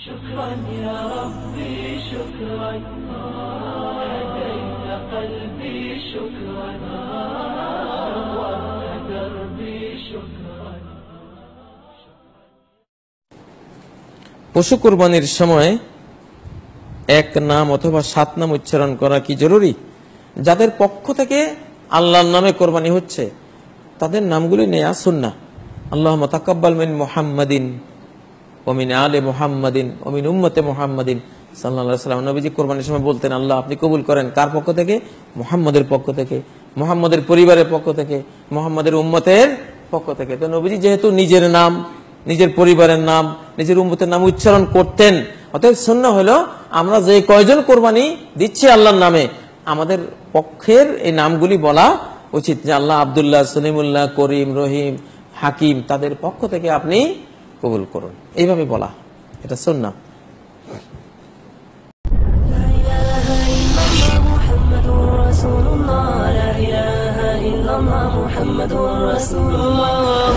شكرا يا ربي شكرا هديت قلبي شكرا نورت دربي شكرا পশু কুরবানির সময় এক নাম অথবা 7 নাম উচ্চারণ করা কি জরুরি? যাদের পক্ষ থেকে আল্লাহর নামে কোরবানি হচ্ছে তাদের নামগুলি নেয়া সুন্নাহ। আল্লাহুম্মা তাকাব্বাল মিন মুহাম্মাদিন ওয়া মিন আলি মুহাম্মাদিন ওয়া মিন উম্মতি মুহাম্মাদিন সাল্লাল্লাহু আলাইহি ওয়াসাল্লাম। নবীজি কোরবানির সময় বলতেন, আল্লাহ আপনি কবুল করেন। কার পক্ষ থেকে? মুহাম্মাদের পক্ষ থেকে, মুহাম্মাদের পরিবারের পক্ষ থেকে, মুহাম্মাদের উম্মতের পক্ষ থেকে। তো নবীজি যেহেতু নিজের নাম, নিজের পরিবারের নাম, নিজের উম্মতের নাম উচ্চারণ করতেন, অতএব সুন্নাহ হলো আমরা যে কয়জন কোরবানি দিচ্ছি আল্লাহর নামে আমাদের পক্ষের এই নামগুলি বলা উচিত, যে আল্লাহ আব্দুল্লাহ, সলিমুল্লাহ, করিম, রহিম, হাকিম, তাদের পক্ষ থেকে আপনি কবুল করুন, এইভাবে বলা, এটা সুন্নাহ। محمد رسول الله